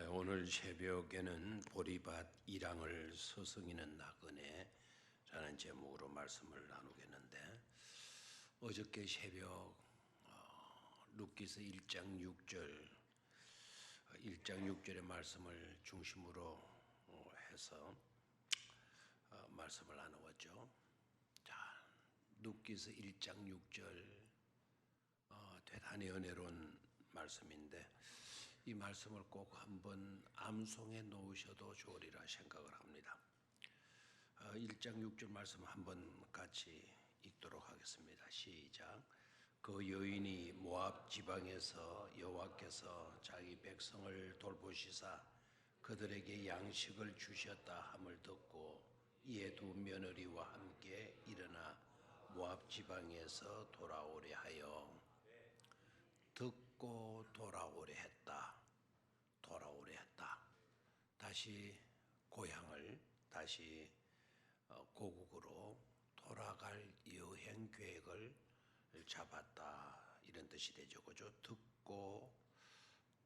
오늘 새벽에는 보리밭 일항을 서성이는 나그네 라는 제목으로 말씀을 나누겠는데, 어저께 새벽 룻기서 1장 6절의 말씀을 중심으로 해서 말씀을 나누었죠. 자, 룻기서 1장 6절 대단히 은혜로운 말씀인데, 이 말씀을 꼭 한번 암송해 놓으셔도 좋으리라 생각을 합니다. 1장 6절 말씀 한번 같이 읽도록 하겠습니다. 시작. 그 여인이 모압 지방에서 여호와께서 자기 백성을 돌보시사 그들에게 양식을 주셨다 함을 듣고 이에 두 며느리와 함께 일어나 모압 지방에서 돌아오려 하여 듣고 돌아오려 했다. 다시 고향을, 다시 고국으로 돌아갈 여행 계획을 잡았다, 이런 뜻이 되죠. 그죠? 듣고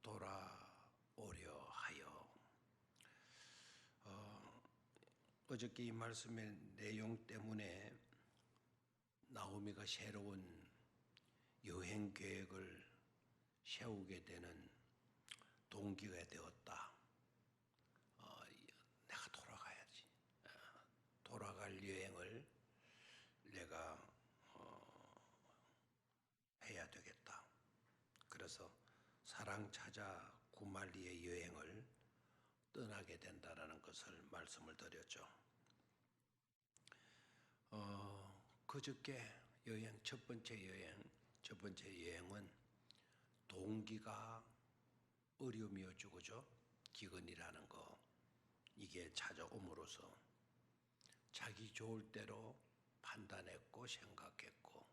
돌아오려 하여. 어저께 이 말씀의 내용 때문에 나오미가 새로운 여행 계획을 세우게 되는 동기가 되었다. 내가 돌아가야지. 돌아갈 여행을 내가 해야 되겠다. 그래서 사랑 찾아 구말리의 여행을 떠나게 된다라는 것을 말씀을 드렸죠. 그저께 첫 번째 여행은 동기가 어려움이었죠. 그죠? 기근이라는 거, 이게 찾아옴으로써 자기 좋을 대로 판단했고 생각했고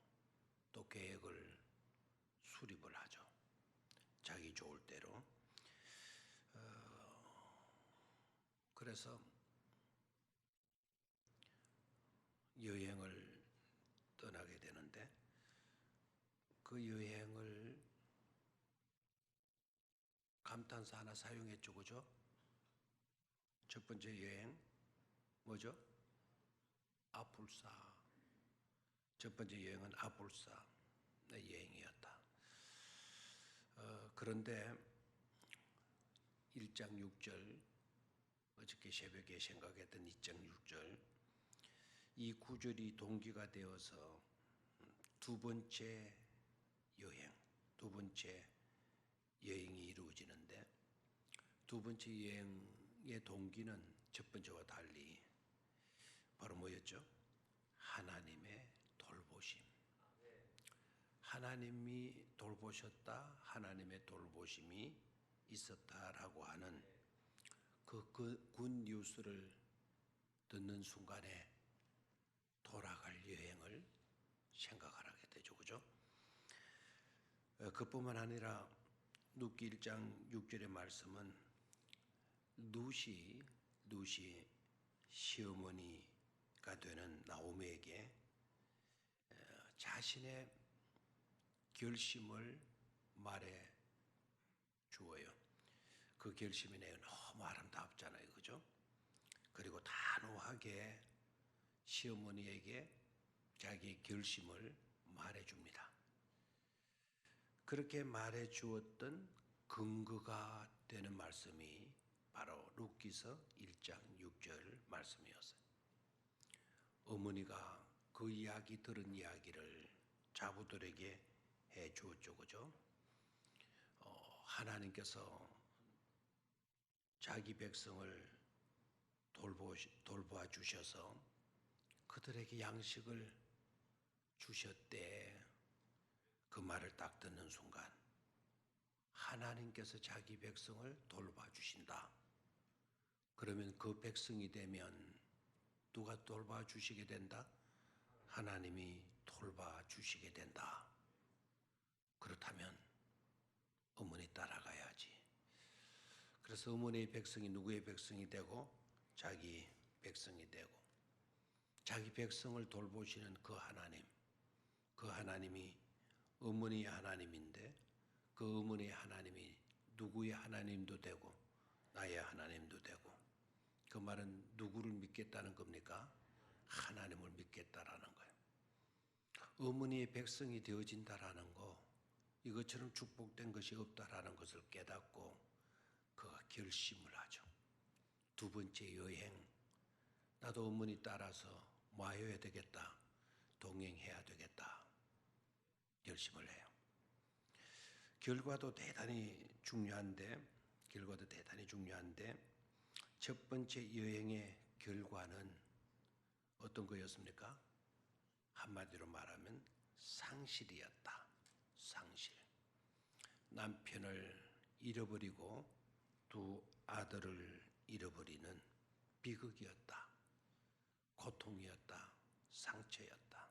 또 계획을 수립을 하죠. 자기 좋을 대로. 그래서 여행을 떠나게 되는데, 그 여행을 감탄사 하나 사용했죠. 그죠? 첫 번째 여행 뭐죠? 아불사. 첫 번째 여행은 아불사 여행이었다. 그런데 1장 6절, 어저께 새벽에 생각했던 2장 6절, 이 구절이 동기가 되어서 두 번째 여행이 이루어지는데, 두 번째 여행의 동기는 첫 번째와 달리 바로 뭐였죠? 하나님의 돌보심. 하나님이 돌보셨다, 하나님의 돌보심이 있었다라고 하는 그 굿뉴스를 듣는 순간에 돌아갈 여행을 생각을 하게 되죠. 그죠? 그뿐만 아니라 룻기 1장 6절의 말씀은 룻이 시어머니가 되는 나오미에게 자신의 결심을 말해 주어요. 그 결심이 너무 아름답잖아요. 그죠? 그리고 단호하게 시어머니에게 자기 결심을 말해 줍니다. 그렇게 말해 주었던 근거가 되는 말씀이 바로 룻기서 1장 6절 말씀이었어요. 어머니가 그 이야기 들은 이야기를 자부들에게 해 주었죠. 그죠? 하나님께서 자기 백성을 돌보아 주셔서 그들에게 양식을 주셨대. 그 말을 딱 듣는 순간, 하나님께서 자기 백성을 돌봐 주신다. 그러면 그 백성이 되면 누가 돌봐 주시게 된다? 하나님이 돌봐 주시게 된다. 그렇다면 어머니 따라가야지. 그래서 어머니의 백성이 누구의 백성이 되고 자기 백성이 되고, 자기 백성을 돌보시는 그 하나님이 어머니의 하나님인데, 그 어머니의 하나님이 누구의 하나님도 되고 나의 하나님도 되고, 그 말은 누구를 믿겠다는 겁니까? 하나님을 믿겠다라는 거예요. 어머니의 백성이 되어진다라는 거, 이것처럼 축복된 것이 없다라는 것을 깨닫고 그가 결심을 하죠. 두 번째 여행, 나도 어머니 따라서 와야 되겠다, 동행해야 되겠다 결심을 해요. 결과도 대단히 중요한데 첫 번째 여행의 결과는 어떤 거였습니까? 한마디로 말하면 상실이었다. 상실. 남편을 잃어버리고 두 아들을 잃어버리는 비극이었다. 고통이었다. 상처였다.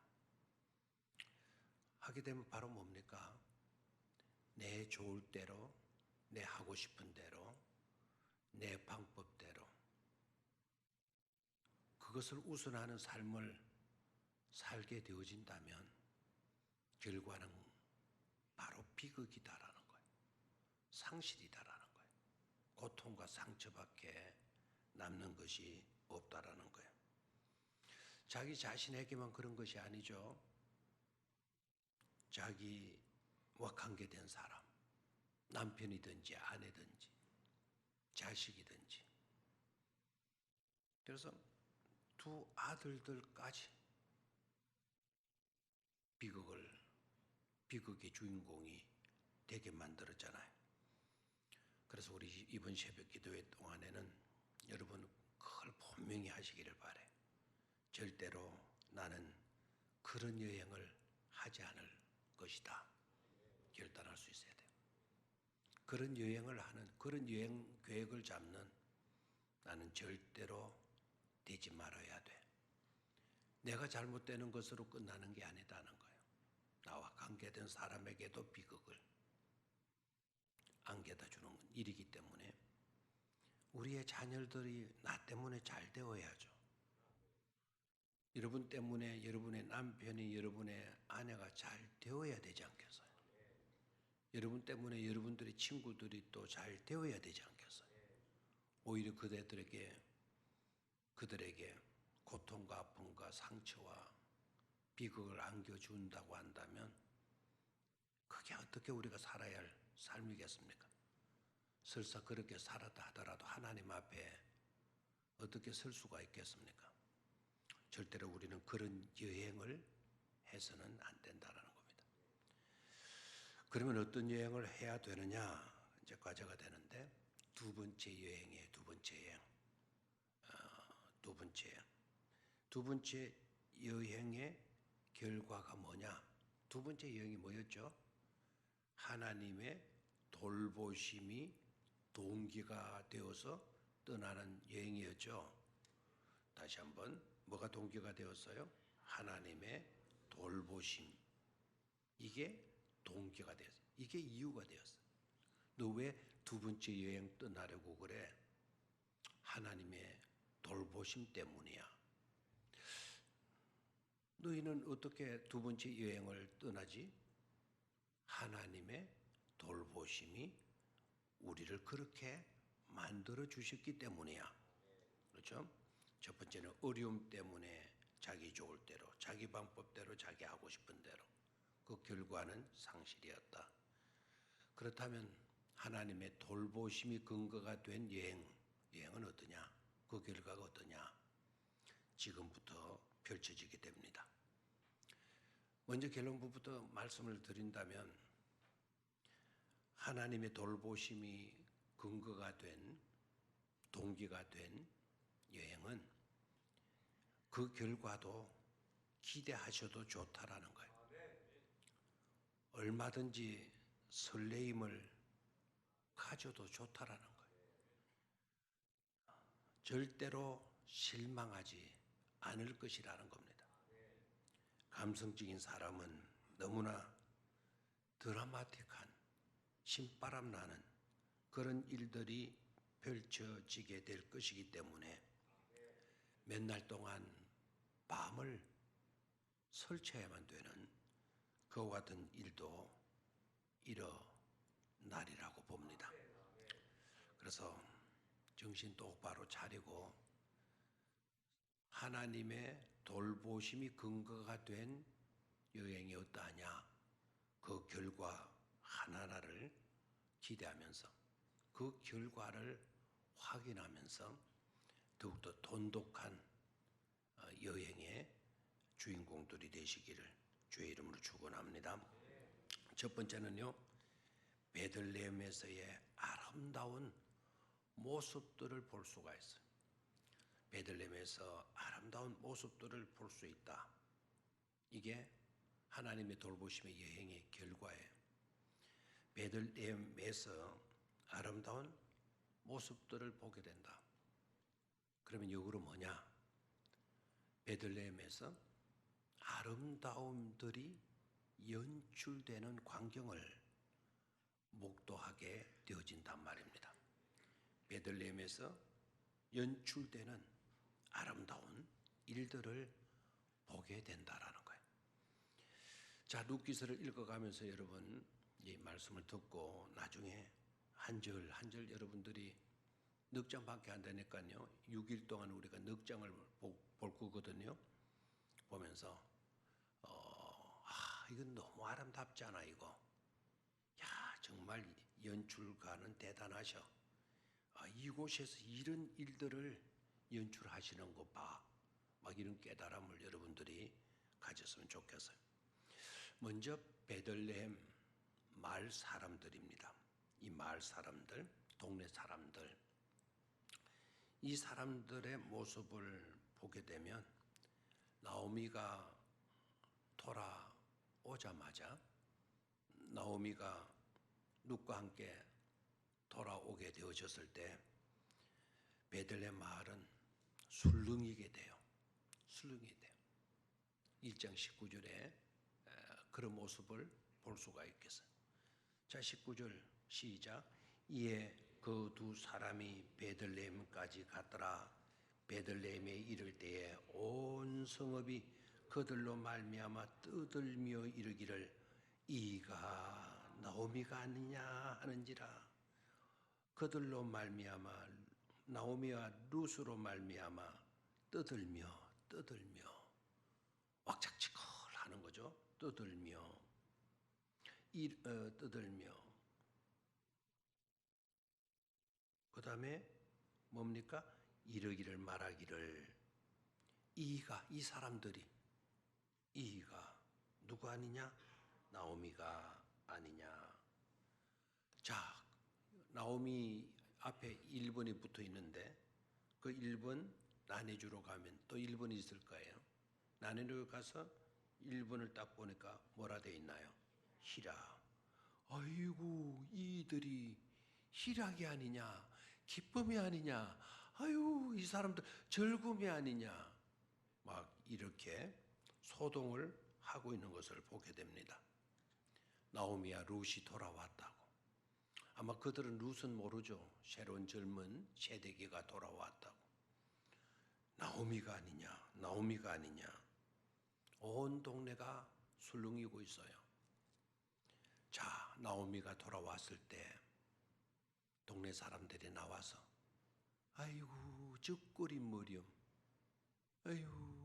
하게 되면 바로 뭡니까? 내 좋을 대로, 내 하고 싶은 대로, 내 방법대로 그것을 우선하는 삶을 살게 되어진다면 결과는 바로 비극이다라는 거예요. 상실이다라는 거예요. 고통과 상처밖에 남는 것이 없다라는 거예요. 자기 자신에게만 그런 것이 아니죠. 자기와 관계된 사람, 남편이든지 아내든지 자식이든지, 그래서 두 아들들까지 비극의 주인공이 되게 만들었잖아요. 그래서 우리 이번 새벽 기도회 동안에는 여러분 그걸 분명히 하시기를 바래. 절대로 나는 그런 여행을 하지 않을 것이다. 결단할 수 있어야 돼요. 그런 여행을 하는, 그런 여행 계획을 잡는 나는 절대로 되지 말아야 돼. 내가 잘못되는 것으로 끝나는 게 아니다는 거예요. 나와 관계된 사람에게도 비극을 안겨다 주는 일이기 때문에 우리의 자녀들이 나 때문에 잘 되어야죠. 여러분 때문에 여러분의 남편이, 여러분의 아내가 잘 되어야 되지 않겠어요? 여러분 때문에 여러분들의 친구들이 또 잘 되어야 되지 않겠어요? 오히려 그들에게 고통과 아픔과 상처와 비극을 안겨준다고 한다면 그게 어떻게 우리가 살아야 할 삶이겠습니까? 설사 그렇게 살았다 하더라도 하나님 앞에 어떻게 설 수가 있겠습니까? 절대로 우리는 그런 여행을 해서는 안 된다는 겁니다. 그러면 어떤 여행을 해야 되느냐? 이제 과제가 되는데, 두 번째 여행이에요. 두 번째 여행의 결과가 뭐냐? 두 번째 여행이 뭐였죠? 하나님의 돌보심이 동기가 되어서 떠나는 여행이었죠. 다시 한번, 뭐가 동기가 되었어요? 하나님의 돌보심. 이게 동기가 되었어요. 이게 이유가 되었어요. 너 왜 두 번째 여행 떠나려고 그래? 하나님의 돌보심 때문이야. 너희는 어떻게 두 번째 여행을 떠나지? 하나님의 돌보심이 우리를 그렇게 만들어 주셨기 때문이야. 그렇죠? 첫 번째는 어려움 때문에 자기 좋을 대로, 자기 방법대로, 자기 하고 싶은 대로. 그 결과는 상실이었다. 그렇다면 하나님의 돌보심이 근거가 된 여행은 어떠냐? 그 결과가 어떠냐? 지금부터 펼쳐지게 됩니다. 먼저 결론부부터 말씀을 드린다면, 하나님의 돌보심이 근거가 된, 동기가 된 여행은 그 결과도 기대하셔도 좋다라는 거예요. 얼마든지 설레임을 가져도 좋다라는 거예요. 절대로 실망하지 않을 것이라는 겁니다. 감성적인 사람은 너무나 드라마틱한, 신바람 나는 그런 일들이 펼쳐지게 될 것이기 때문에 몇 날 동안 밤을 설쳐야만 되는 그와 같은 일도 일어나리라고 봅니다. 그래서 정신 똑바로 차리고 하나님의 돌보심이 근거가 된 여행이 어떠하냐, 그 결과 하나하나를 기대하면서 그 결과를 확인하면서 더욱더 돈독한 여행의 주인공들이 되시기를 주의 이름으로 축원합니다. 첫 번째는요, 베들레헴에서의 아름다운 모습들을 볼 수가 있어요. 베들레헴에서 아름다운 모습들을 볼 수 있다. 이게 하나님의 돌보심의 여행의 결과예요. 베들레헴에서 아름다운 모습들을 보게 된다. 그러면 역으로 뭐냐? 베들레헴에서 아름다움들이 연출되는 광경을 목도하게 되어진단 말입니다. 베들레헴에서 연출되는 아름다운 일들을 보게 된다라는 거예요. 자, 룻기서를 읽어가면서 여러분 이 말씀을 듣고 나중에 한 절 한 절 여러분들이 넉 장밖에 안 되니까요, 6일 동안 우리가 넉 장을 볼 거거든요. 보면서 이건 너무 아름답잖아 이거. 야, 정말 연출가는 대단하셔. 이곳에서 이런 일들을 연출하시는 거 봐. 막 이런 깨달음을 여러분들이 가졌으면 좋겠어요. 먼저 베들레헴 마을 사람들입니다. 이 마을 사람들, 동네 사람들, 이 사람들의 모습을 보게 되면 나오미가 돌아오자마자, 나오미가 룻과 함께 돌아오게 되어졌을 때 베들레헴 마을은 술렁이게 돼요. 술렁이게 돼요. 1장 19절에 그런 모습을 볼 수가 있겠어요. 자, 19절 시작. 이에 그 두 사람이 베들레헴까지 갔더라. 베들레헴에 이를 때에 온 성읍이 그들로 말미암아 떠들며 이르기를 이가 나오미가 아니냐 하는지라. 그들로 말미암아, 나오미와 룻으로 말미암아 떠들며 왁작지껄 하는 거죠. 떠들며 그 다음에 뭡니까? 이르기를 말하기를 이가, 이 사람들이, 이가 누구 아니냐? 나오미가 아니냐. 자, 나오미 앞에 1번이 붙어 있는데 그 1번 나눠주러 가면 또 1번이 있을 거예요. 나눠주러 가서 1번을 딱 보니까 뭐라 되어 있나요? 희락. 아이고, 이들이 희락이 아니냐, 기쁨이 아니냐, 아유, 이 사람들 즐거움이 아니냐, 막 이렇게 소동을 하고 있는 것을 보게 됩니다. 나오미와 룻이 돌아왔다고. 아마 그들은 룻은 모르죠. 새로운 젊은 세대기가 돌아왔다고. 나오미가 아니냐, 나오미가 아니냐. 온 동네가 술렁이고 있어요. 자, 나오미가 돌아왔을 때 동네 사람들이 나와서 아이고, 적거린 머리엄, 아이고,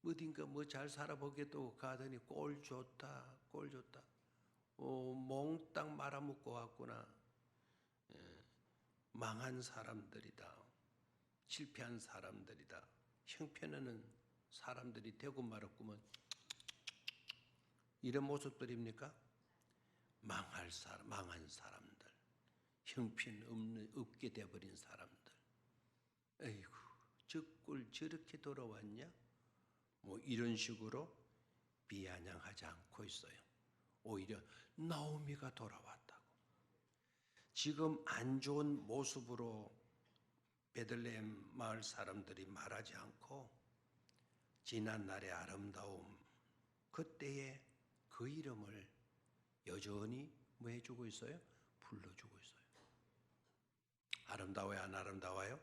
어딘가 뭐 잘 살아보겠다고 가더니 꼴 좋다, 꼴 좋다. 몽땅 말아먹고 왔구나. 망한 사람들이다. 실패한 사람들이다. 형편없는 사람들이 되고 말았구먼. 이런 모습들입니까? 망한 사람들, 형편 없게 돼버린 사람들. 에이구, 저 꼴 저렇게 돌아왔냐? 뭐 이런 식으로 비아냥하지 않고 있어요. 오히려 나오미가 돌아왔다고. 지금 안 좋은 모습으로 베들레헴 마을 사람들이 말하지 않고 지난 날의 아름다움, 그때의 그 이름을 여전히 뭐 해주고 있어요? 불러주고 있어요. 아름다워요, 안 아름다워요?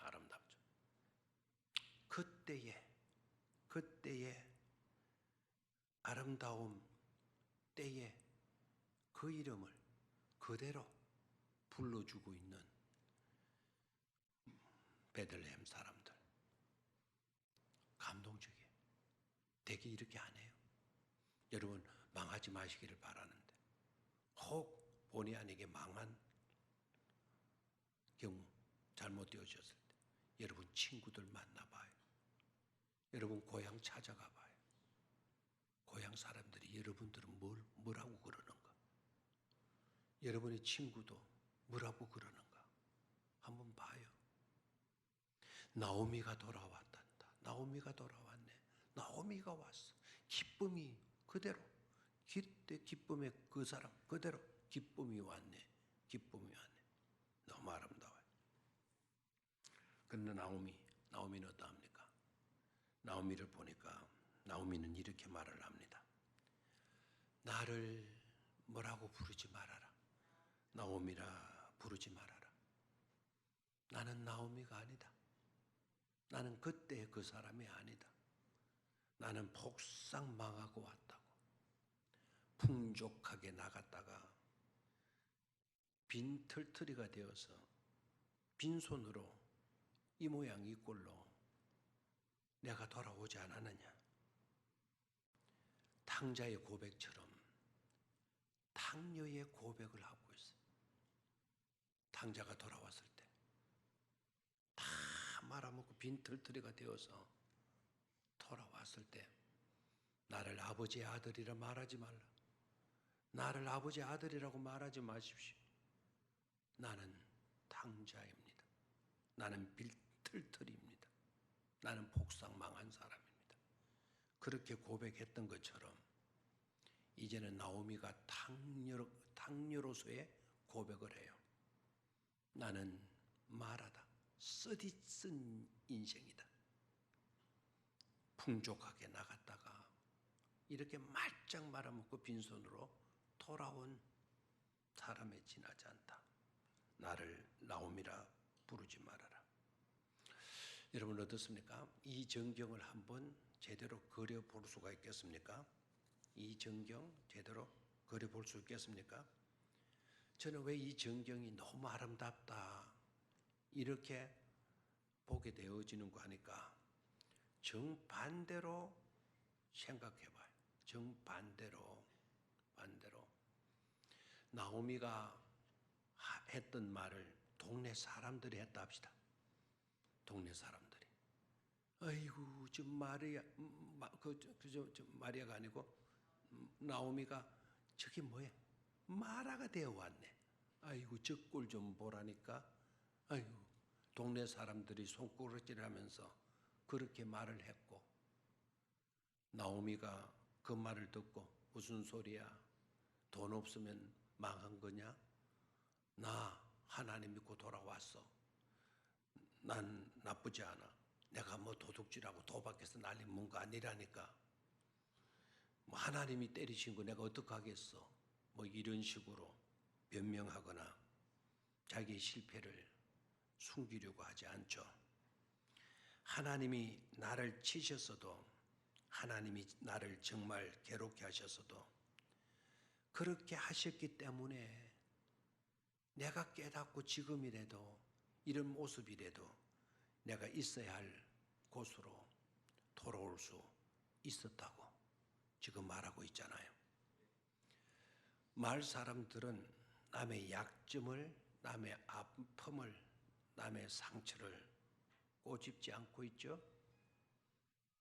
아름답죠. 그때의 아름다움 때에 그 이름을 그대로 불러주고 있는 베들레헴 사람들. 감동적이에요. 대개 이렇게 안 해요. 여러분 망하지 마시기를 바라는데 혹 본의 아니게 망한 경우 잘못되어졌을 때 여러분 친구들 만나봐요. 여러분 고향 찾아가 봐요. 고향 사람들이 여러분들은 뭐라고 그러는가? 여러분의 친구도 뭐라고 그러는가? 한번 봐요. 나오미가 돌아왔단다. 나오미가 돌아왔네. 나오미가 왔어. 기쁨이 그대로. 그때 기쁨의 그 사람 그대로 기쁨이 왔네. 기쁨이 왔네. 너무 아름다워요. 그런데 나오미는 어떠합니까? 나오미를 보니까 나오미는 이렇게 말을 합니다. 나를 뭐라고 부르지 말아라. 나오미라 부르지 말아라. 나는 나오미가 아니다. 나는 그때의 그 사람이 아니다. 나는 폭삭 망하고 왔다고. 풍족하게 나갔다가 빈털터리가 되어서 빈손으로 이 모양 이 꼴로 내가 돌아오지 않았느냐. 탕자의 고백처럼 탕녀의 고백을 하고 있어요. 탕자가 돌아왔을 때 다 말아먹고 빈털터리가 되어서 돌아왔을 때 나를 아버지의 아들이라 말하지 말라. 나를 아버지의 아들이라고 말하지 마십시오. 나는 탕자입니다. 나는 빈털터리입니다. 나는 폭삭 망한 사람입니다. 그렇게 고백했던 것처럼 이제는 나오미가 탕녀로서의 고백을 해요. 나는 말하다. 쓰디쓴 인생이다. 풍족하게 나갔다가 이렇게 말짝 말아먹고 빈손으로 돌아온 사람에 지나지 않다. 나를 나오미라 부르지 말아라. 여러분 어떻습니까? 이 정경을 한번 제대로 그려볼 수가 있겠습니까? 이 정경 제대로 그려볼 수 있겠습니까? 저는 왜 이 정경이 너무 아름답다 이렇게 보게 되어지는가 하니까 정반대로 생각해봐요. 정반대로 나오미가 했던 말을 동네 사람들이 했다 합시다. 동네 사람들이 아이고 저 마리아가 아니고 나오미가 저게 뭐야? 마라가 되어 왔네. 아이고 저 꼴 좀 보라니까. 아이고 동네 사람들이 손가락질하면서 그렇게 말을 했고 나오미가 그 말을 듣고 무슨 소리야? 돈 없으면 망한 거냐? 나 하나님 믿고 돌아왔어. 난 나쁘지 않아. 내가 뭐 도둑질하고 도박해서 날린 뭔가 아니라니까. 뭐 하나님이 때리신 거 내가 어떡하겠어. 뭐 이런 식으로 변명하거나 자기의 실패를 숨기려고 하지 않죠. 하나님이 나를 치셨어도 하나님이 나를 정말 괴롭게 하셨어도 그렇게 하셨기 때문에 내가 깨닫고 지금이라도 이런 모습이라도 내가 있어야 할 곳으로 돌아올 수 있었다고 지금 말하고 있잖아요. 마을 사람들은 남의 약점을, 남의 아픔을, 남의 상처를 꼬집지 않고 있죠.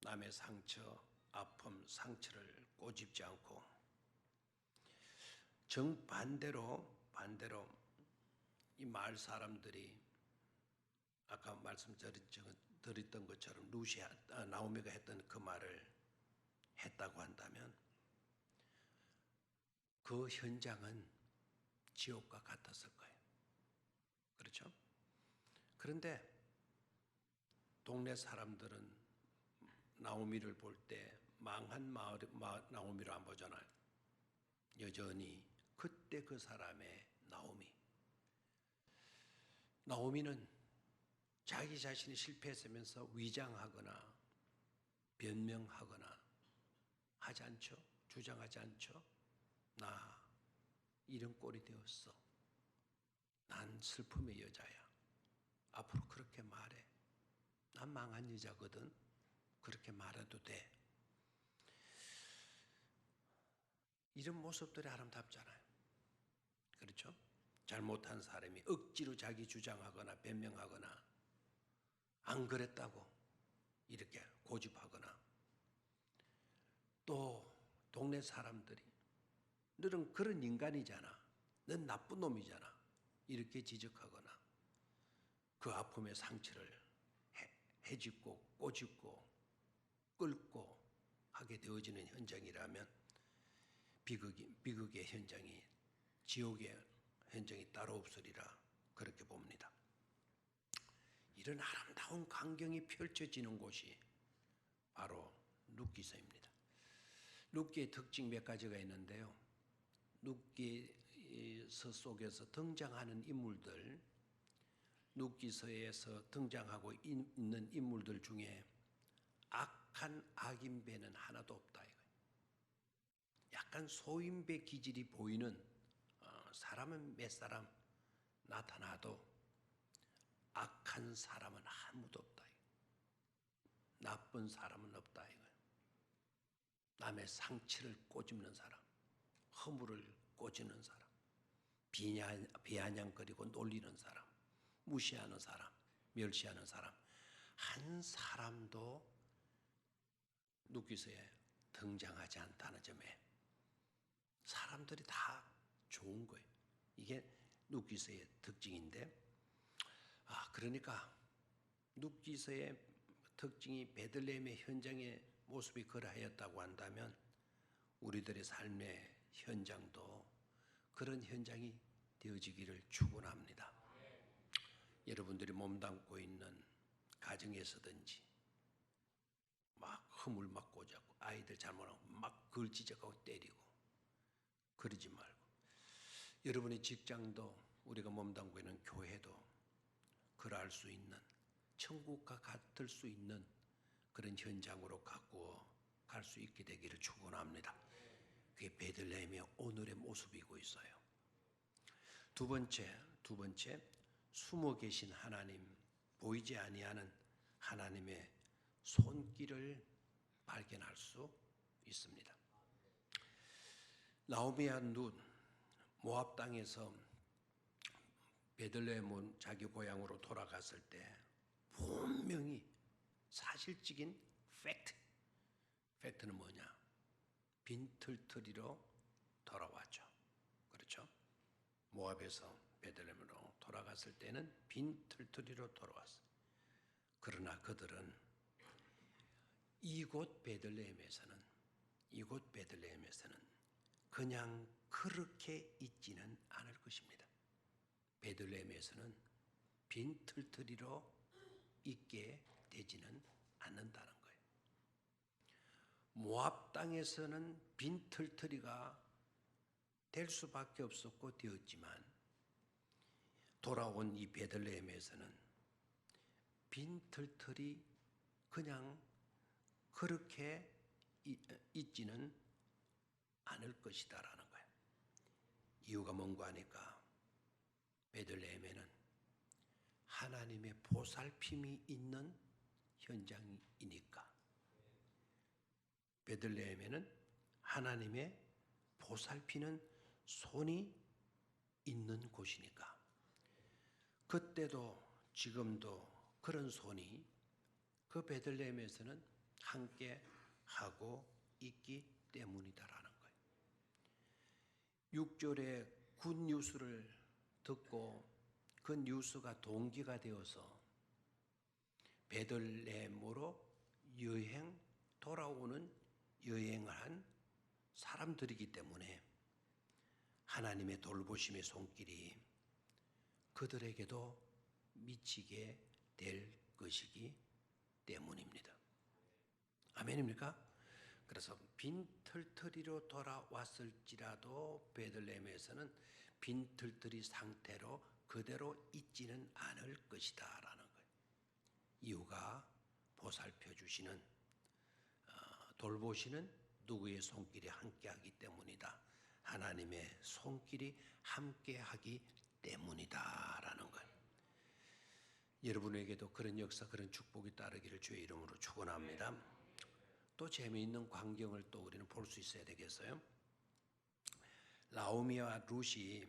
남의 상처, 아픔, 상처를 꼬집지 않고 정반대로 이 마을 사람들이 아까 말씀드렸던 것처럼 나오미가 했던 그 말을 했다고 한다면 그 현장은 지옥과 같았을 거예요. 그렇죠? 그런데 동네 사람들은 나오미를 볼 때 망한 나오미를 안 보잖아요. 여전히 그때 그 사람의 나오미는 자기 자신이 실패했으면서 위장하거나 변명하거나 하지 않죠. 주장하지 않죠. 나 이런 꼴이 되었어. 난 슬픔의 여자야. 앞으로 그렇게 말해. 난 망한 여자거든. 그렇게 말해도 돼. 이런 모습들이 아름답잖아요. 그렇죠? 잘못한 사람이 억지로 자기 주장하거나 변명하거나 안 그랬다고 이렇게 고집하거나, 또 동네 사람들이 너는 그런 인간이잖아, 넌 나쁜 놈이잖아 이렇게 지적하거나 그 아픔의 상처를 헤집고 꼬집고 끌고 하게 되어지는 현장이라면 비극의 현장이, 지옥의 현장이 따로 없으리라 그렇게 봅니다. 이런 아름다운 광경이 펼쳐지는 곳이 바로 룻기서입니다. 룻기의 특징 몇 가지가 있는데요. 룻기서 속에서 등장하는 인물들, 룻기서에서 등장하고 있는 인물들 중에 악한 악인배는 하나도 없다 이거예요. 약간 소인배 기질이 보이는 사람은 몇 사람 나타나도 악한 사람은 아무도 없다 이거예요. 나쁜 사람은 없다 이거예요. 남의 상처를 꼬집는 사람, 허물을 꼬집는 사람, 비아냥거리고 놀리는 사람, 무시하는 사람, 멸시하는 사람, 한 사람도 룻기서에 등장하지 않다는 점에 사람들이 다 좋은 거예요. 이게 룻기서의 특징인데, 그러니까 룻기서의 특징이 베들레헴의 현장의 모습이 그러하였다고 한다면 우리들의 삶의 현장도 그런 현장이 되어지기를 축원합니다. 여러분들이 몸담고 있는 가정에서든지 막 허물 막 꽂았고 아이들 잘못하고 막 그걸 지적하고 때리고 그러지 말고, 여러분의 직장도 우리가 몸담고 있는 교회도 그러할 수 있는, 천국과 같을 수 있는 그런 현장으로 갖고 갈 수 있게 되기를 축원합니다. 그게 베들레헴의 오늘의 모습이고 있어요. 두 번째, 숨어 계신 하나님, 보이지 아니하는 하나님의 손길을 발견할 수 있습니다. 나오미와 룻, 모압 땅에서 베들레헴 자기 고향으로 돌아갔을 때 분명히 사실적인 팩트는 뭐냐? 빈털터리로 돌아왔죠. 그렇죠? 모압에서 베들레헴으로 돌아갔을 때는 빈털터리로 돌아왔어요. 그러나 그들은 이곳 베들레헴에서는 그냥 그렇게 있지는 않을 것입니다. 베들레헴에서는 빈털터리로 있게 되지는 않는다는 거예요. 모압 땅에서는 빈털터리가 될 수밖에 없었고 되었지만 돌아온 이 베들레헴에서는 빈털터리 그냥 그렇게 있지는 않을 것이다라는 거예요. 이유가 뭔가 하니까 베들레헴에는 하나님의 보살핌이 있는 현장이니까. 베들레헴에는 하나님의 보살피는 손이 있는 곳이니까. 그때도 지금도 그런 손이 그 베들레헴에서는 함께 하고 있기 때문이다라는 거예요. 6절에 굿 뉴스를 듣고 그 뉴스가 동기가 되어서 베들레헴으로 돌아오는 여행을 한 사람들이기 때문에 하나님의 돌보심의 손길이 그들에게도 미치게 될 것이기 때문입니다. 아멘입니까? 그래서 빈털터리로 돌아왔을지라도 베들레헴에서는 빈털터리 상태로 그대로 있지는 않을 것이다 라는 거예요. 이유가 보살펴 주시는, 돌보시는 누구의 손길이 함께하기 때문이다. 하나님의 손길이 함께하기 때문이다 라는 거예요. 여러분에게도 그런 역사, 그런 축복이 따르기를 주의 이름으로 축원합니다. 또 재미있는 광경을 또 우리는 볼 수 있어야 되겠어요. 나오미와 룻이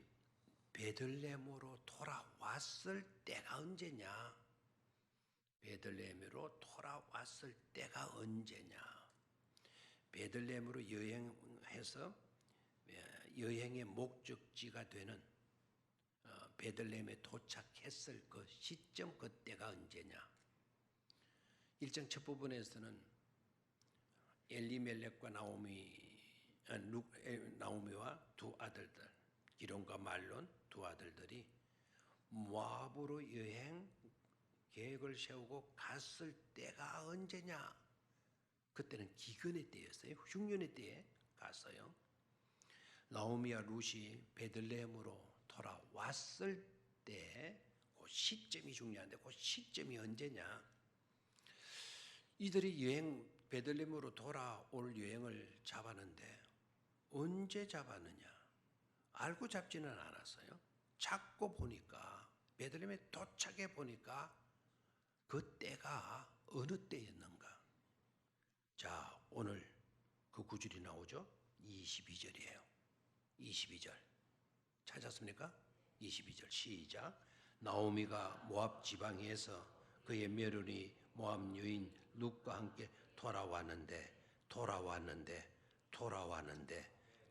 베들레헴으로 돌아왔을 때가 언제냐? 베들레헴으로 돌아왔을 때가 언제냐? 베들레헴으로 여행해서 여행의 목적지가 되는 베들레헴에 도착했을 그 시점, 그때가 언제냐? 1장 첫 부분에서는 엘리멜렉과 나오미와 두 아들들, 기론과 말론 두 아들들이 모압으로 여행 계획을 세우고 갔을 때가 언제냐? 그때는 기근의 때였어요. 흉년의 때에 갔어요. 나오미와 룻이 베들레헴으로 돌아왔을 때 그 시점이 중요한데, 그 시점이 언제냐? 이들이 베들레헴으로 돌아올 여행을 잡았는데 언제 잡았느냐? 알고 잡지는 않았어요. 찾고 보니까, 베들레헴에 도착해 보니까 그 때가 어느 때였는가? 자, 오늘 그 구절이 나오죠? 22절이에요. 22절 찾았습니까? 22절 시작. 나오미가 모압 지방에서 그의 며느리 모압 여인 룻과 함께 돌아왔는데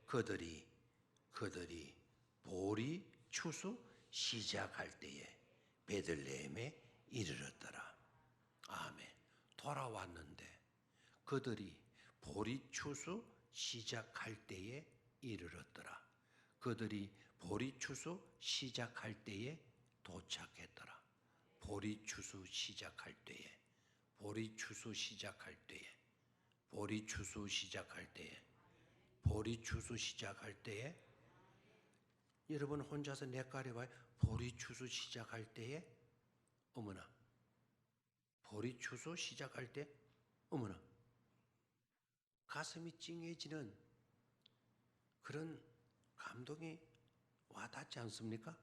그들이 보리 추수 시작할 때에 베들레헴에 이르렀더라. 아멘. 돌아왔는데 그들이 보리 추수 시작할 때에 이르렀더라. 그들이 보리 추수 시작할 때에 도착했더라. 보리 추수 시작할 때에, 보리 추수 시작할 때에, 보리 추수 시작할 때에, 보리 추수 시작할 때에, 여러분 혼자서 헷갈려봐요. 보리 추수 시작할 때에, 어머나, 보리 추수 시작할 때, 어머나, 가슴이 찡해지는 그런 감동이 와닿지 않습니까?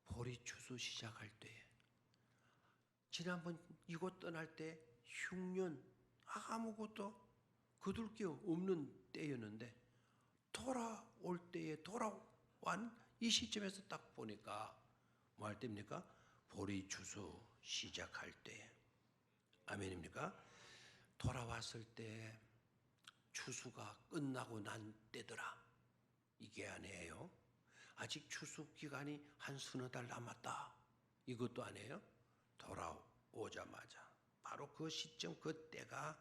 보리 추수 시작할 때에, 지난번 이곳 떠날 때 흉년 아무것도 거둘 게 없는 때였는데 돌아올 때에 돌아온 이 시점에서 딱 보니까 뭐 할 때입니까? 보리 추수 시작할 때에. 아멘입니까? 돌아왔을 때 추수가 끝나고 난 때더라. 이게 아니에요. 아직 추수 기간이 한 서너 달 남았다. 이것도 아니에요. 돌아오자마자 바로 그 시점, 그 때가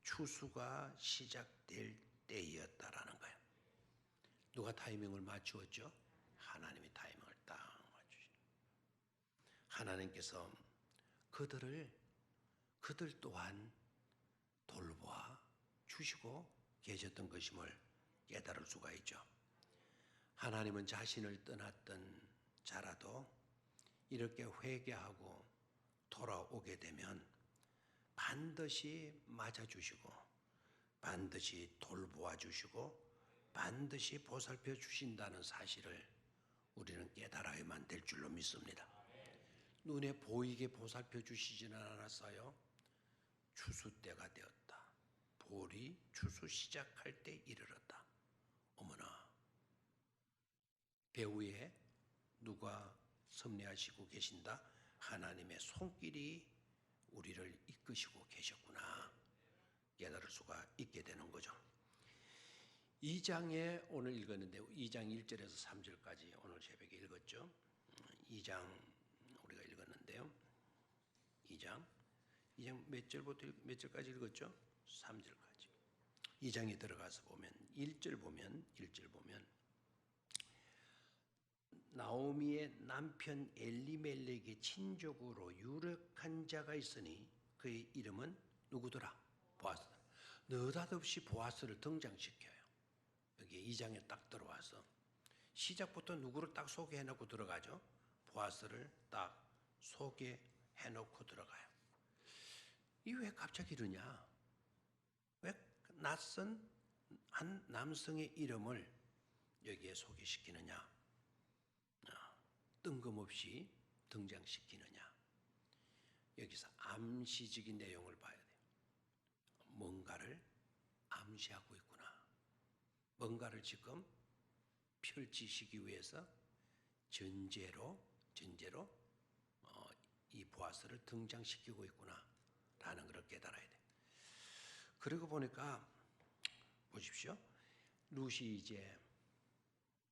추수가 시작될 때였다라는 거예요. 누가 타이밍을 맞추었죠? 하나님이 타이밍을 딱 맞추시는. 하나님께서 그들 또한 돌보아 주시고 계셨던 것임을 깨달을 수가 있죠. 하나님은 자신을 떠났던 자라도 이렇게 회개하고 돌아오게 되면 반드시 맞아주시고, 반드시 돌보아 주시고, 반드시 보살펴 주신다는 사실을 우리는 깨달아야만 될 줄로 믿습니다. 눈에 보이게 보살펴 주시지는 않았어요. 추수 때가 되었다. 보리 추수 시작할 때 이르렀다. 어머나, 배후에 누가 섭리하시고 계신다? 하나님의 손길이 우리를 이끄시고 계셨구나 깨달을 수가 있게 되는 거죠. 2장에 오늘 읽었는데 2장 1절에서 3절까지 오늘 새벽에 읽었죠. 2장 우리가 읽었는데요. 2장 몇 절부터 몇 절까지 읽었죠? 3절까지. 2장에 들어가서 보면 1절 보면 나오미의 남편 엘리멜렉의 친족으로 유력한 자가 있으니 그의 이름은 누구더라? 보아스. 느닷없이 보아스를 등장시켜요. 여기 2장에 딱 들어와서 시작부터 누구를 딱 소개해놓고 들어가죠. 보아스를 딱 소개해놓고 들어가요. 이 왜 갑자기 이러냐? 왜 낯선 한 남성의 이름을 여기에 소개시키느냐? 뜬금없이 등장시키느냐? 여기서 암시적인 내용을 봐야 돼요. 뭔가를 암시하고 있구나. 뭔가를 지금 펼치시기 위해서 전제로 이 보아스를 등장시키고 있구나라는 것을 깨달아야 돼요. 그리고 보니까 보십시오. 룻이 이제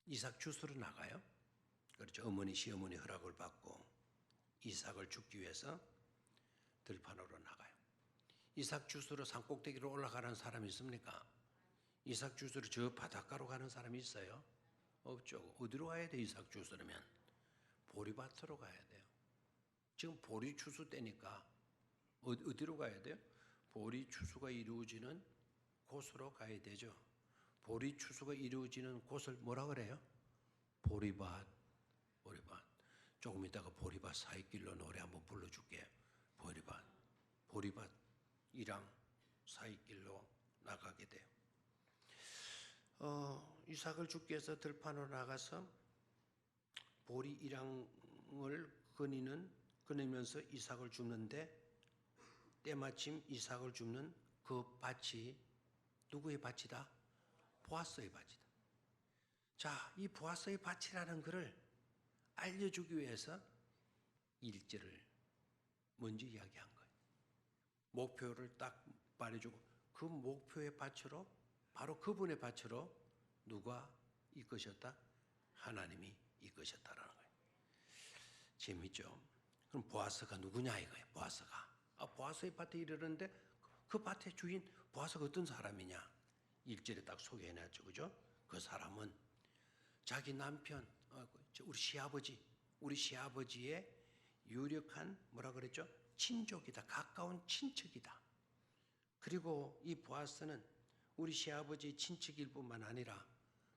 이삭 주스로 나가요. 그렇죠. 어머니 시어머니 허락을 받고 이삭을 죽기 위해서 들판으로 나가요. 이삭 주스로 산꼭대기로 올라가는 사람이 있습니까? 이삭 주스로 저 바닷가로 가는 사람이 있어요? 없죠. 어디로 가야 돼? 이삭 주스라면 보리밭으로 가야 돼요. 지금 보리 추수 때니까 어디로 가야 돼요? 보리 추수가 이루어지는 곳으로 가야 되죠. 보리 추수가 이루어지는 곳을 뭐라 그래요? 보리밭. 조금 이따가 보리밭 사이길로 노래 한번 불러줄게. 보리밭이랑 사이길로 나가게 돼요. 이삭을 죽기 위해서 들판으로 나가서 보리 이랑을 거니면서 이삭을 줍는데 때마침 이삭을 줍는 그 밭이 누구의 밭이다? 보아스의 밭이다. 자, 이 보아스의 밭이라는 것을 알려주기 위해서 1절을 먼저 이야기한 거예요. 목표를 딱 말해주고 그 목표의 밭으로 바로 그분의 밭으로 누가 이끄셨다? 하나님이 이끄셨다라는 거예요. 재밌죠? 그럼 보아스가 누구냐 이거예요. 보아스의 밭에 이르는데 그 밭의 주인 보아스가 어떤 사람이냐? 1절에 딱 소개해놨죠. 그죠? 그 사람은 자기 남편, 우리 시아버지의 유력한 뭐라 그랬죠? 친족이다. 가까운 친척이다. 그리고 이 보아스는 우리 시아버지 친척일 뿐만 아니라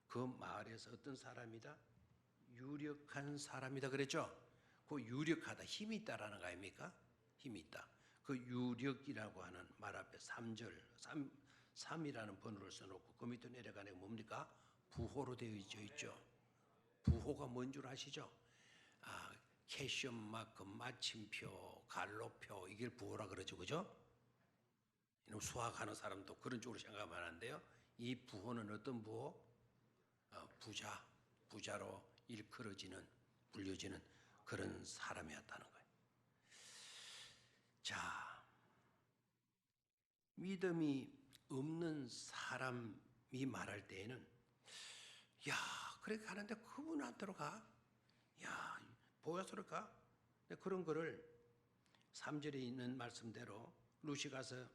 그 마을에서 어떤 사람이다? 유력한 사람이다 그랬죠? 그 유력하다, 힘이 있다라는 거 아닙니까? 힘이 있다. 그 유력이라고 하는 말 앞에 3이라는 번호를 써놓고 그 밑으로 내려가는 게 뭡니까? 부호로 되어 있죠. 부호가 뭔 줄 아시죠? 캐션 마크, 마침표, 갈로표 이게 부호라 그러죠. 그죠? 수학하는 사람도 그런 쪽으로 생각하면 하는데요. 이 부호는 어떤 부호? 부자로 불려지는 그런 사람이었다는 거예요. 자, 믿음이 없는 사람이 말할 때에는 그렇게 하는데 그분한테로 가? 보아스로 가? 그런 거를 3절에 있는 말씀대로 룻이 가서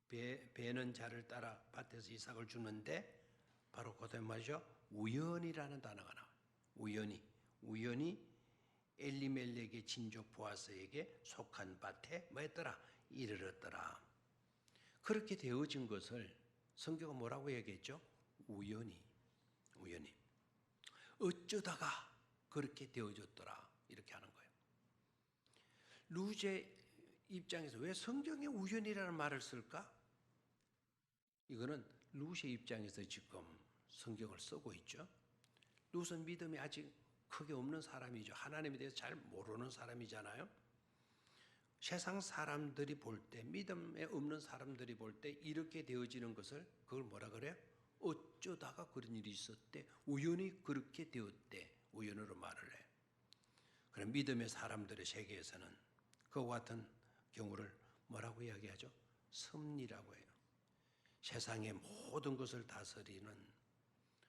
배는 자를 따라 밭에서 이삭을 주는데 바로 그때 말이죠. 우연이라는 단어가 나와요. 우연히 엘리멜렉의 친족 보아스에게 속한 밭에 뭐했더라? 이르렀더라. 그렇게 되어진 것을 성경은 뭐라고 얘기했죠? 우연히 어쩌다가 그렇게 되어졌더라 이렇게 하는 거예요. 룻의 입장에서 왜 성경에 우연이라는 말을 쓸까? 이거는 룻의 입장에서 지금 성경을 쓰고 있죠. 룻은 믿음이 아직 크게 없는 사람이죠. 하나님에 대해서 잘 모르는 사람이잖아요. 세상 사람들이 볼 때, 믿음에 없는 사람들이 볼 때 이렇게 되어지는 것을 그걸 뭐라 그래요? 어쩌다가 그런 일이 있었대. 우연히 그렇게 되었대. 우연으로 말을 해. 그럼 믿음의 사람들의 세계에서는 그와 같은 경우를 뭐라고 이야기하죠? 섭리라고 해요. 세상의 모든 것을 다스리는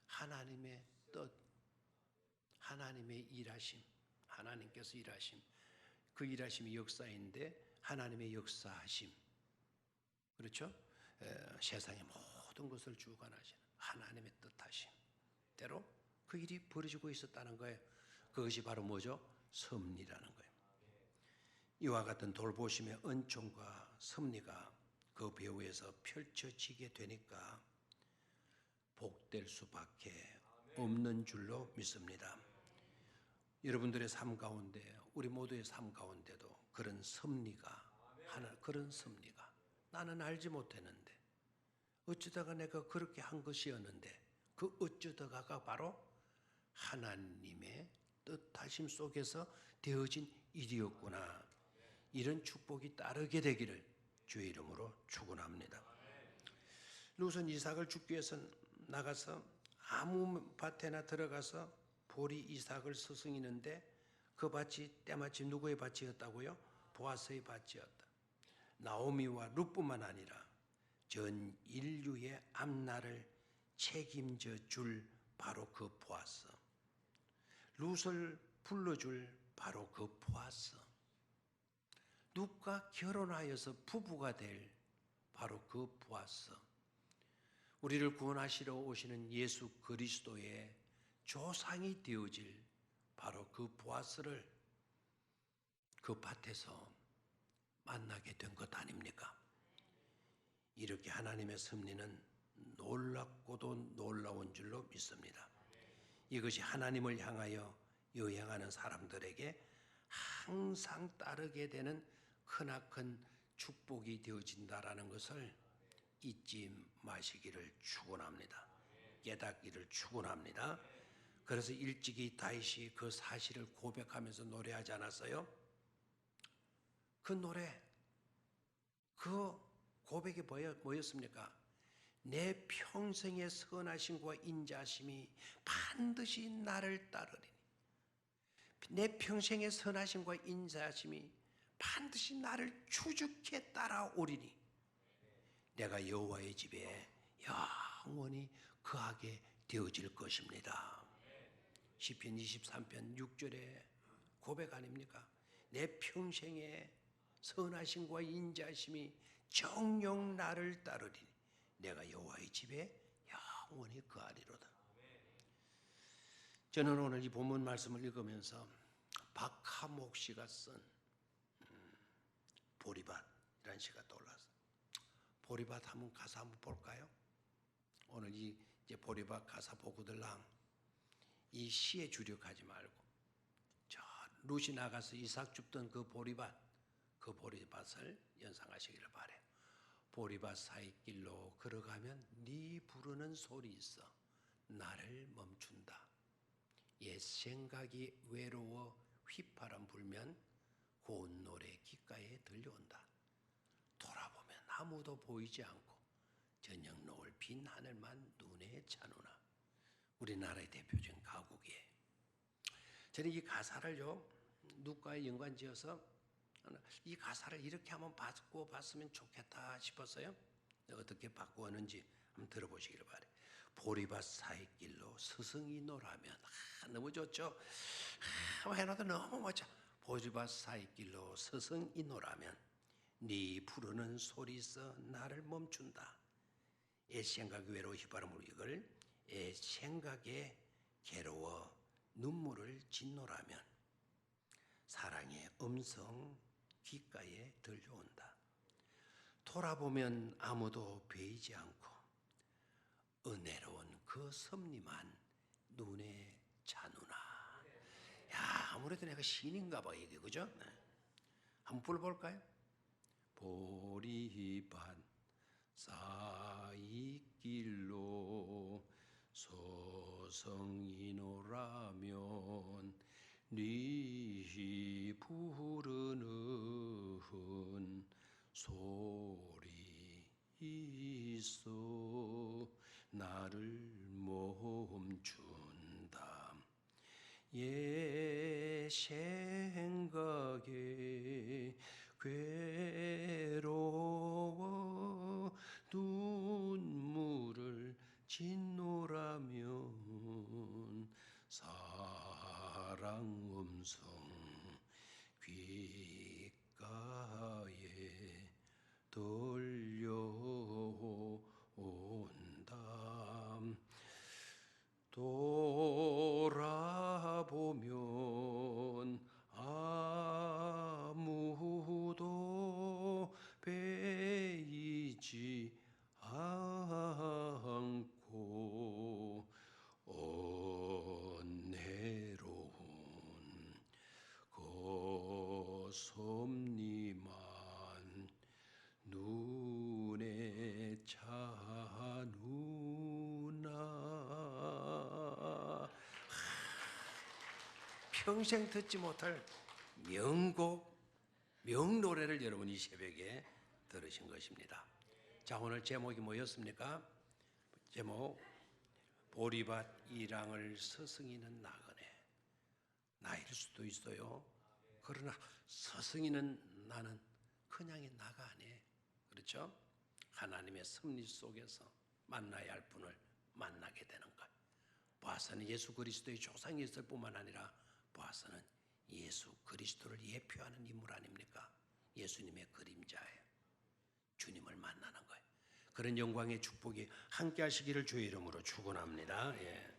하나님의 뜻, 하나님의 일하심, 하나님께서 일하심, 그 일하심이 역사인데 하나님의 역사하심, 그렇죠? 세상의 모든 것을 주관하시는 하나님의 뜻하심 대로 그 일이 벌어지고 있었다는 거예요. 그것이 바로 뭐죠? 섭리라는 거예요. 이와 같은 돌보심의 은총과 섭리가 그 배후에서 펼쳐지게 되니까 복될 수밖에 없는 줄로 믿습니다. 여러분들의 삶 가운데, 우리 모두의 삶 가운데도 그런 섭리가 나는 알지 못했는데 어쩌다가 내가 그렇게 한 것이었는데 그 어쩌다가가 바로 하나님의 뜻하심 속에서 되어진 일이었구나. 이런 축복이 따르게 되기를 주의 이름으로 축원합니다. 룻은 이삭을 죽기 위해서 나가서 아무 밭에나 들어가서 보리 이삭을 스승이는데 그 밭이 때마침 누구의 밭이었다고요? 보아스의 밭이었다. 나오미와 룻뿐만 아니라 전 인류의 앞날을 책임져 줄 바로 그 보아스, 룻을 불러줄 바로 그 보아스, 룻과 결혼하여서 부부가 될 바로 그 보아스, 우리를 구원하시러 오시는 예수 그리스도의 조상이 되어질 바로 그 보아스를 그 밭에서 만나게 된 것 아닙니까? 이렇게 하나님의 섭리는 놀랍고도 놀라운 줄로 믿습니다. 이것이 하나님을 향하여 여행하는 사람들에게 항상 따르게 되는 크나큰 축복이 되어진다라는 것을 잊지 마시기를 축원합니다. 깨닫기를 축원합니다. 그래서 일찍이 다윗이 그 사실을 고백하면서 노래하지 않았어요? 그 노래, 그 고백이 뭐였습니까? 내 평생의 선하심과 인자심이 반드시 나를 따르리니, 내 평생의 선하심과 인자심이 반드시 나를 추죽해 따라오리니 내가 여호와의 집에 영원히 거하게 되어질 것입니다. 시편 23편 6절의 고백 아닙니까? 내 평생의 선하심과 인자심이 정녕 나를 따르리니 내가 여호와의 집에 영원히 거하리로다. 저는 오늘 이 본문 말씀을 읽으면서 박하목 씨가 쓴 보리밭이라는 시가 떠올랐어요. 보리밭 한번 가사 한번 볼까요? 오늘 이제 보리밭 가사 보고들랑 이 시에 주력하지 말고 저 룻이 나가서 이삭 줍던 그 보리밭을 연상하시기를 바래요. 보리밭 사이 길로 걸어가면 네 부르는 소리 있어 나를 멈춘다. 옛 생각이 외로워 휘파람 불면 고운 노래 귓가에 들려온다. 돌아보면 아무도 보이지 않고 저녁 노을 빈 하늘만 눈에 차누나. 우리나라의 대표적인 가곡이에요. 저는 이 가사를요 룻과의 연관지어서 이 가사를 이렇게 한번 바꾸어 봤으면 좋겠다 싶었어요. 어떻게 바꾸었는지 한번 들어보시기를 바래요. 보리밭 사이길로 스승이 노라면 너무 좋죠. 한번 해놔도 너무 멋져. 보리밭 사이길로 스승이 노라면 네 부르는 소리서 나를 멈춘다. 옛 생각 외로워 휘바람을 이걸 옛 생각에 괴로워 눈물을 짓노라면 사랑의 음성 귓가에 들려온다. 돌아보면 아무도 보이지 않고 은혜로운 그 섭리만 눈에 차누나. 야, 아무래도 내가 신인가 봐 이게, 그죠? 네. 한번 불러볼까요? 보리밭 사이길로 소성이 노라면 네 부르는 소리 있어 나를 멈춘다. 옛 생각에 괴로워 눈물을 짓노라면 사랑 음성 귓가에 들려온다. 돌아보면 아무도 베이지 않고 은혜로운 그 섭리만 눈에 차누나. 평생 듣지 못할 명곡, 노래를 여러분이 새벽에 들으신 것입니다. 자, 오늘 제목이 뭐였습니까? 제목, 보리밭 이랑을 스승이는 나그네. 나일 수도 있어요. 그러나 스승이는 나는 그냥의 나가 아니에요. 그렇죠? 하나님의 섭리 속에서 만나야 할 분을 만나게 되는 것. 보아스는 예수 그리스도의 조상이었을 뿐만 아니라 보아스는 예수 그리스도를 예표하는 인물 아닙니까? 예수님의 그림자예요. 주님을 만나는 거예요. 그런 영광의 축복이 함께 하시기를 주의 이름으로 축원합니다. 예.